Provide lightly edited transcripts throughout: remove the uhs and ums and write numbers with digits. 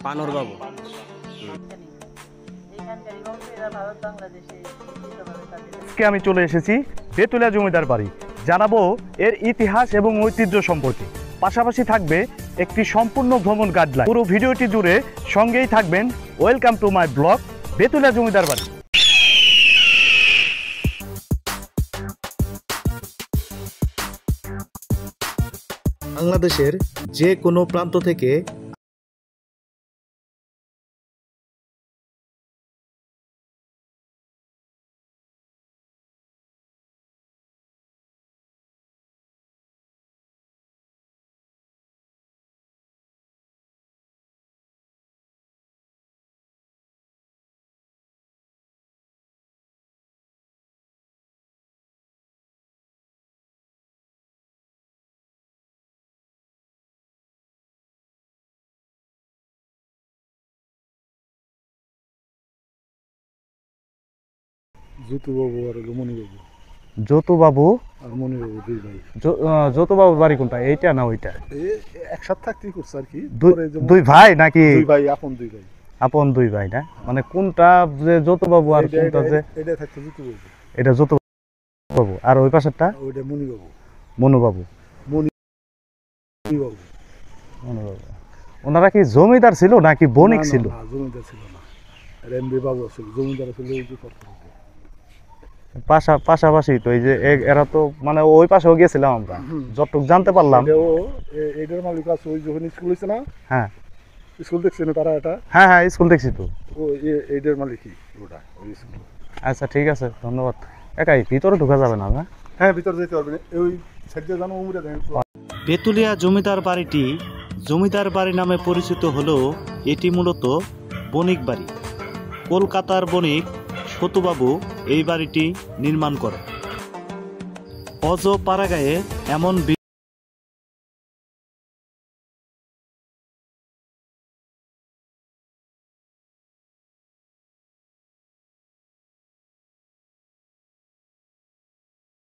পানুর বাবু। আজকে আমি চলে এসেছি বেতুলিয়া জমিদার বাড়ি, জানাবো এর ইতিহাস এবং ঐতিহ্য সম্পর্কে। পাশাপাশি থাকবে একটি সম্পূর্ণ ভ্রমণ গাইডলাইন। পুরো ভিডিওটি জুড়ে সঙ্গেই থাকবেন। ওয়েলকাম টু মাই ব্লগ বেতুলিয়া জমিদার বাড়ি। বাংলাদেশের যে কোনো প্রান্ত থেকে যতুবাবু আর মনিবাবু দুই ভাই। যতুবাবুর বাড়ি কোনটা, এইটা না ওইটা? একসাথে থাকতেই করছে আর কি। দুই ভাই নাকি? দুই ভাই, আপন দুই ভাই। আপন দুই ভাই না, মানে কোনটা যে যতুবাবু আর কোনটা যে এটা থাকতো যতুবাবু, এটা যতুবাবু, আর ওই পাশেরটা ওইটা মনিবাবু। মনুবাবু। মনিবাবু মনুবাবু ওনারা কি জমিদার ছিল নাকি বণিক ছিল? না, জমিদার ছিল না, এমবি বাবু ছিল। জমিদার ছিল ওই যে পাশাপাশি তো এই যে এরা তো মানে ওই পাশেও গেছিলাম আমরা, যতটুকু জানতে পারলাম। এইটার মালিক আছে ওই যখন স্কুল হয়েছে না। হ্যাঁ, স্কুল দেখছে না তারা? এটা হ্যাঁ হ্যাঁ স্কুল দেখছি তো। ও এইটার মালিকই ওটা, ওই স্কুল। আচ্ছা ঠিক আছে, ধন্যবাদ। একাই ভিতরে ঢোকা যাবে না? হ্যাঁ, ভিতরে যেতে পারবেন। ওই সাইডে জানো উমরে দেন। বেতুলিয়া জমিদার বাড়িটি জমিদার বাড়ি নামে পরিচিত হলেও এটি মূলত বণিক বাড়ি। কলকাতার বণিক সতুবাবু এই বাড়িটি নির্মাণ করে। অজ পাড়াগাঁয়ে এমন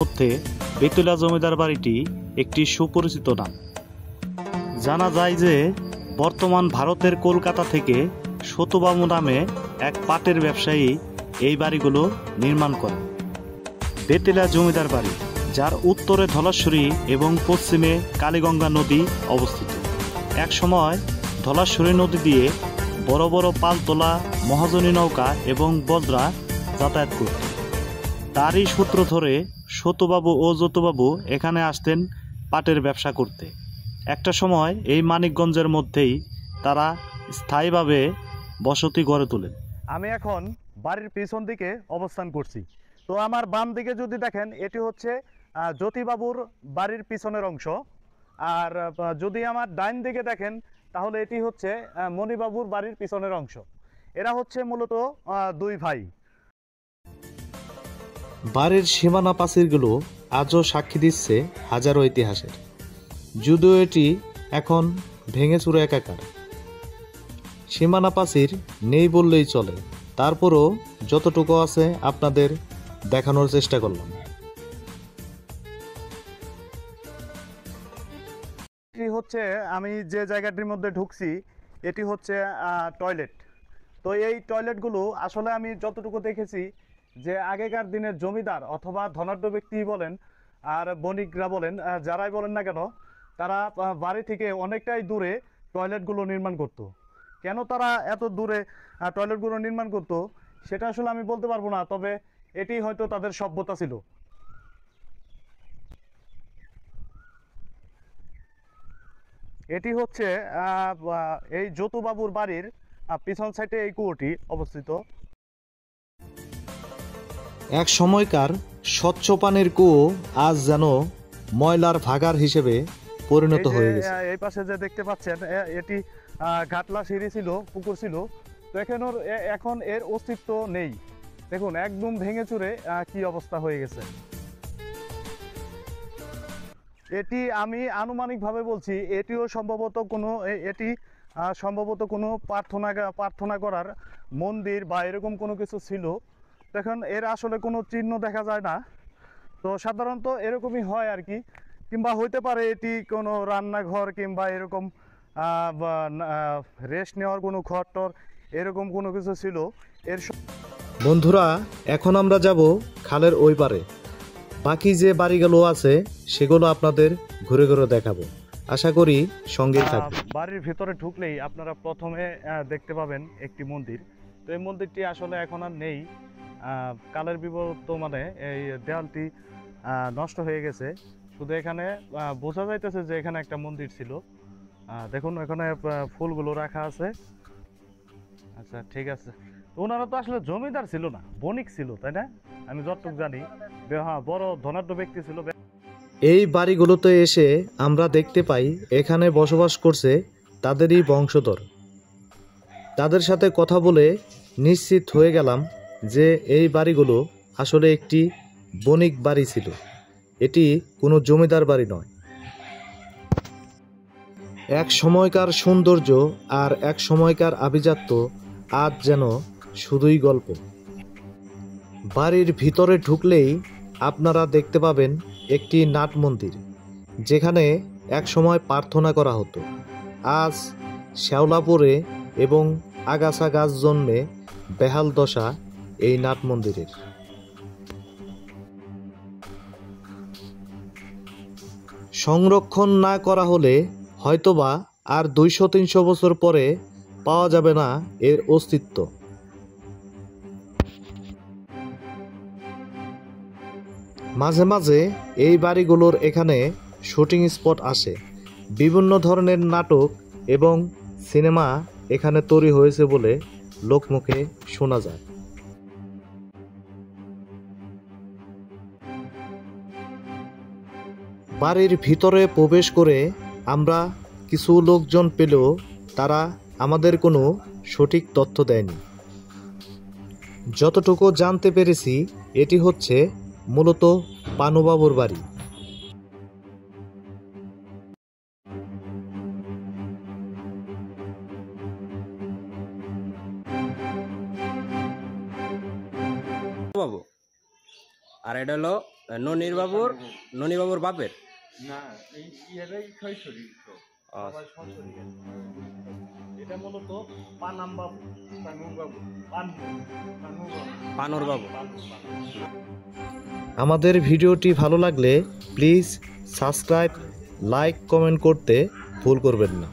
মধ্যে বেতুলিয়া জমিদার বাড়িটি একটি সুপরিচিত নাম। জানা যায় যে বর্তমান ভারতের কলকাতা থেকে সতুবাবু নামে এক পাটের ব্যবসায়ী এই বাড়িগুলো নির্মাণ করেন। বেতুলিয়া জমিদার বাড়ি, যার উত্তরে ধলেশ্বরী এবং পশ্চিমে কালীগঙ্গা নদী অবস্থিত। এক সময় ধলেশ্বরী নদী দিয়ে বড় বড় পালতোলা মহাজনী নৌকা এবং বজরা যাতায়াত করত। তারই সূত্র ধরে সতুবাবু ও যতুবাবু এখানে আসতেন পাটের ব্যবসা করতে। একটা সময় এই মানিকগঞ্জের মধ্যেই তারা স্থায়ীভাবে বসতি গড়ে তোলেন। আমি এখন বাড়ির পিছন দিকে অবস্থান করছি। তো আমার বাম দিকে যদি দেখেন, এটি হচ্ছে জ্যোতিবাবুর বাড়ির পিছনের অংশ। আর যদি আমার ডাইন দিকে দেখেন, তাহলে এটি হচ্ছে মণিবাবুর বাড়ির পিছনের অংশ। এরা হচ্ছে মূলত দুই ভাই। বাড়ির সীমানা প্রাচীরগুলো আজও সাক্ষী দিচ্ছে হাজারো ইতিহাসের, যদিও এটি এখন ভেঙে চুরে একাকার। সীমানা প্রাচীর নেই বললেই চলে, তারপরও যতটুকু আছে আপনাদের দেখানোর চেষ্টা করলাম। এটি হচ্ছে আমি যে জায়গাটির মধ্যে ঢুকছি, এটি হচ্ছে টয়লেট। তো এই টয়লেটগুলো আসলে আমি যতটুকু দেখেছি যে আগেকার দিনের জমিদার অথবা ধনাঢ্য ব্যক্তি বলেন আর বণিকরা বলেন, যারাই বলেন না কেন, তারা বাড়ি থেকে অনেকটাই দূরে টয়লেটগুলো নির্মাণ করত। কেন তারা এত দূরে টয়লেটগুলো নির্মাণ করত সেটা আসলে আমি বলতে পারবো না, তবে এটি হয়তো তাদের সভ্যতা ছিল। এটি হচ্ছে এই যতুবাবুর বাড়ির পিছন সাইডে এই কুয়োটি অবস্থিত। এক সময়কার স্বচ্ছ পানির কুয়ো আজ যেন ময়লার ভাগার হিসেবে পরিণত হয়ে গেছে। এই পাশে যে দেখতে পাচ্ছেন, এটি ঘাটলা সিঁড়ি ছিল, পুকুর ছিল। তো এখন এর অস্তিত্ব নেই। দেখুন একদম ভেঙে চুরে কি অবস্থা হয়ে গেছে। এটি আমি আনুমানিকভাবে বলছি, এটিও সম্ভবত কোনো প্রার্থনা করার মন্দির বা এরকম কোনো কিছু ছিল। দেখুন এর আসলে কোনো চিহ্ন দেখা যায় না। তো সাধারণত এরকমই হয় আর কি, কিংবা হইতে পারে এটি কোনো রান্নাঘর কিংবা এরকম রেস্ট নেওয়ার কোনো ঘর এরকম কোনো কিছু ছিল। এর বন্ধুরা, এখন আমরা যাব খালের ওই পারে। বাকি যে বাড়িগুলো আছে সেগুলো আপনাদের ঘুরে ঘুরে দেখাবো। আশা করি সঙ্গে থাকবে। বাড়ির ভিতরে ঢুকলেই আপনারা প্রথমে দেখতে পাবেন একটি মন্দির। তো এই মন্দিরটি আসলে এখন আর নেই, কালের বিবর্তমানে এই দেওয়ালটি নষ্ট হয়ে গেছে। শুধু এখানে বোঝা যাইতেছে যে এখানে একটা মন্দির ছিল। দেখুন এখানে ফুলগুলো রাখা আছে। আচ্ছা, ঠিক আছে। তো ওনারা তো আসলে জমিদার ছিল না, বণিক ছিল, তাই না? আমি যতটুকু জানি হ্যাঁ, বড় ধনাঢ্য ব্যক্তি ছিল। এই বাড়িগুলোতে এসে আমরা দেখতে পাই এখানে বসবাস করছে তাদেরই বংশধর। তাদের সাথে কথা বলে নিশ্চিত হয়ে গেলাম যে এই বাড়িগুলো আসলে একটি বণিক বাড়ি ছিল, এটি কোনো জমিদার বাড়ি নয়। এক সময়কার সৌন্দর্য আর এক সময়কার আভিজাত্য আজ যেন শুধুই গল্প। বাড়ির ভিতরে ঢুকলেই আপনারা দেখতে পাবেন একটি নাট মন্দির, যেখানে এক সময় প্রার্থনা করা হতো। আজ শ্যাওলা পড়ে এবং আগাছা গাছ জন্মে বেহাল দশা এই নাট মন্দিরের। সংরক্ষণ না করা হলে হয়তোবা আর 200-300 বছর পরে পাওয়া যাবে না এর অস্তিত্ব। মাঝে মাঝে এই বাড়িগুলোর এখানে শুটিং স্পট আসে। বিভিন্ন ধরনের নাটক এবং সিনেমা এখানে তৈরি হয়েছে বলে লোকমুখে শোনা যায়। বাড়ির ভিতরে প্রবেশ করে আমরা কিছু লোকজন পেলেও তারা আমাদের কোনো সঠিক তথ্য দেয়নি। যতটুকু জানতে পেরেছি এটি হচ্ছে মূলত পানুবাবুর বাড়ি। বাবু আর এটা হলো ননিবাবুর বাপের। না, এই এরাই ছয়শরী তো সবাই ছয়শরী। এটা মূলত পানাম বাবু, পানুর বাবু। আমাদের ভিডিওটি ভালো লাগলে প্লিজ সাবস্ক্রাইব, লাইক, কমেন্ট করতে ভুল করবেন না।